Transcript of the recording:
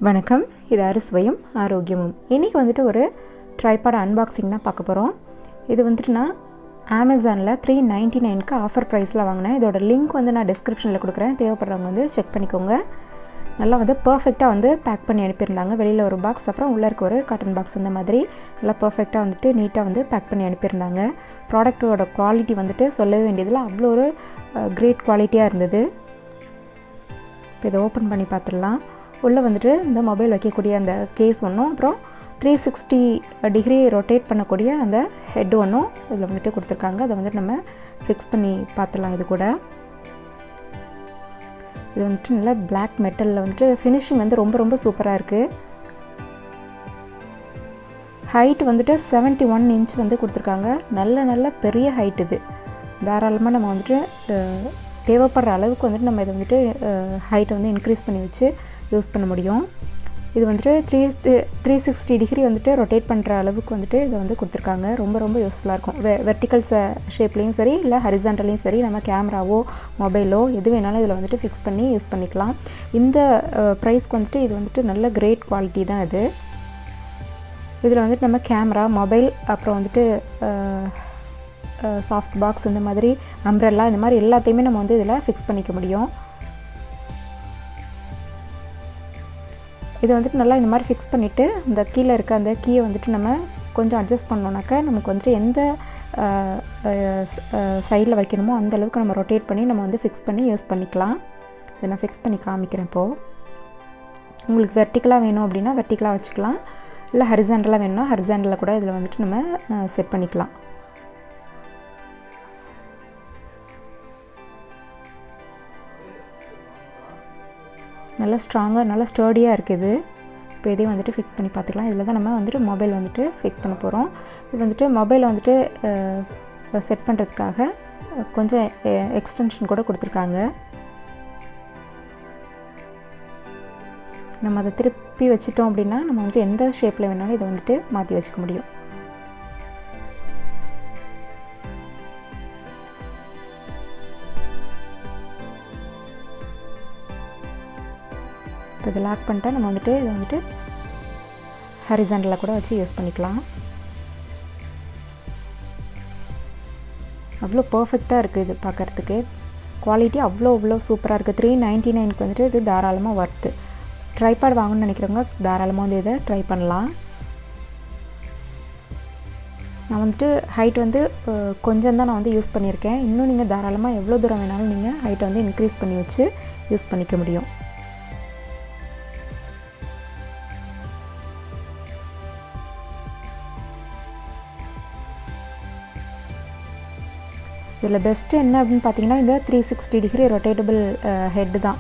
வணக்கம், இது அறுசுவையும் ஆரோக்கியமும். இன்றைக்கி வந்துட்டு ஒரு ட்ரைபாட் அன்பாக்சிங் தான் பார்க்க போகிறோம். இது வந்துட்டு நான் அமேசானில் $399க்கு ஆஃபர் ப்ரைஸில் வாங்கினேன். இதோட லிங்க் வந்து நான் டிஸ்கிரிப்ஷனில் கொடுக்குறேன், தேவைப்படுறவங்க வந்து செக் பண்ணிக்கோங்க. நல்லா வந்து பர்ஃபெக்டாக வந்து பேக் பண்ணி அனுப்பியிருந்தாங்க. வெளியில் ஒரு பாக்ஸ், அப்புறம் உள்ளே இருக்க ஒரு காட்டன் பாக்ஸ், இந்த மாதிரி நல்லா பர்ஃபெக்டாக வந்துட்டு நீட்டாக வந்து பேக் பண்ணி அனுப்பியிருந்தாங்க. ப்ராடக்ட்டோட குவாலிட்டி வந்துட்டு சொல்லவே வேண்டியதில் அவ்வளோ ஒரு கிரேட் குவாலிட்டியாக இருந்தது. இப்போ இதை ஓப்பன் பண்ணி பார்த்துடலாம். உள்ளே வந்துட்டு இந்த மொபைல் வைக்கக்கூடிய அந்த கேஸ் ஒன்றும், அப்புறம் 360 டிகிரி ரொட்டேட் பண்ணக்கூடிய அந்த ஹெட் ஒன்றும் இதில் வந்துட்டு கொடுத்துருக்காங்க. அதை வந்துட்டு நம்ம ஃபிக்ஸ் பண்ணி பார்த்துடலாம். இது கூட இது வந்துட்டு நல்லா பிளாக் மெட்டலில் வந்துட்டு ஃபினிஷிங் வந்து ரொம்ப ரொம்ப சூப்பராக இருக்குது. ஹைட் வந்துட்டு 71 இன்ச் வந்து கொடுத்துருக்காங்க. நல்ல பெரிய ஹைட். இது தாராளமாக நம்ம வந்துட்டு தேவைப்படுற அளவுக்கு வந்துட்டு நம்ம இதை வந்துட்டு ஹைட்டை வந்து இன்க்ரீஸ் பண்ணி வச்சு யூஸ் பண்ண முடியும். இது வந்துட்டு 360 டிகிரி வந்துட்டு ரொட்டேட் பண்ணுற அளவுக்கு வந்துட்டு இதை வந்து கொடுத்துருக்காங்க. ரொம்ப யூஸ்ஃபுல்லாக இருக்கும். வெர்டிக்கல் ஷேப்லேயும் சரி, இல்லை ஹரிசாண்டலையும் சரி, நம்ம கேமராவோ மொபைலோ எது வேணாலும் இதில் வந்துட்டு ஃபிக்ஸ் பண்ணி யூஸ் பண்ணிக்கலாம். இந்த ப்ரைஸ்க்கு வந்துட்டு இது வந்துட்டு நல்ல கிரேட் குவாலிட்டி தான். இது இதில் வந்துட்டு நம்ம கேமரா, மொபைல், அப்புறம் வந்துட்டு சாஃப்ட் பாக்ஸ், இந்த மாதிரி அம்ப்ரெல்லா, இந்த மாதிரி எல்லாத்தையுமே நம்ம வந்து இதில் ஃபிக்ஸ் பண்ணிக்க முடியும். இதை வந்துட்டு நல்லா இந்த மாதிரி ஃபிக்ஸ் பண்ணிவிட்டு இந்த கீழே இருக்க அந்த கீயை வந்துட்டு நம்ம கொஞ்சம் அட்ஜஸ்ட் பண்ணோன்னாக்கா நமக்கு வந்துட்டு எந்த சைடில் வைக்கணுமோ அந்த அளவுக்கு நம்ம ரொட்டேட் பண்ணி நம்ம வந்து ஃபிக்ஸ் பண்ணி யூஸ் பண்ணிக்கலாம். இதை நான் ஃபிக்ஸ் பண்ணி காமிக்கிறேன். இப்போது உங்களுக்கு வெர்டிக்கலாக வேணும் அப்படின்னா வெர்டிக்கலாக வச்சுக்கலாம், இல்லை ஹரிசாண்டலாக வேணும்னா ஹரிசாண்டலில் கூட இதில் வந்துட்டு நம்ம செட் பண்ணிக்கலாம். நல்லா ஸ்ட்ராங்காக, நல்லா ஸ்டர்டியாக இருக்குது. இப்போ இதையும் வந்துட்டு ஃபிக்ஸ் பண்ணி பார்த்துக்கலாம். இதில் தான் நம்ம வந்துட்டு மொபைல் வந்துட்டு ஃபிக்ஸ் பண்ண போகிறோம். இது வந்துட்டு மொபைலை வந்துட்டு செட் பண்ணுறதுக்காக கொஞ்சம் எக்ஸ்டென்ஷன் கூட கொடுத்துருக்காங்க. நம்ம அதை திருப்பி வச்சிட்டோம் அப்படின்னா நம்ம வந்துட்டு எந்த ஷேப்பில் வேணாலும் இதை வந்துட்டு மாற்றி வச்சுக்க முடியும். இப்போ இதை லாக் பண்ணிட்டா நம்ம வந்துட்டு இதை வந்துட்டு ஹரிசாண்டலில் கூட வச்சு யூஸ் பண்ணிக்கலாம். அவ்வளோ பர்ஃபெக்டாக இருக்குது. இது பார்க்குறதுக்கு குவாலிட்டி அவ்வளோ சூப்பராக இருக்குது. 399க்கு வந்துட்டு இது தாராளமாக ஒர்த்து. ட்ரைபாட் வாங்கணும்னு நினைக்கிறவங்க தாராளமாக வந்து இதை ட்ரை பண்ணலாம். நான் வந்துட்டு ஹைட் வந்து கொஞ்சம் தான் நான் வந்து யூஸ் பண்ணியிருக்கேன். இன்னும் நீங்கள் தாராளமாக எவ்வளோ தூரம் வேணாலும் நீங்கள் ஹைட்டை வந்து இன்க்ரீஸ் பண்ணி வச்சு யூஸ் பண்ணிக்க முடியும். இதில் பெஸ்ட்டு என்ன அப்படின்னு பார்த்தீங்கன்னா இந்த 360 டிகிரி ரொட்டேட்டபிள் ஹெட்டு தான்.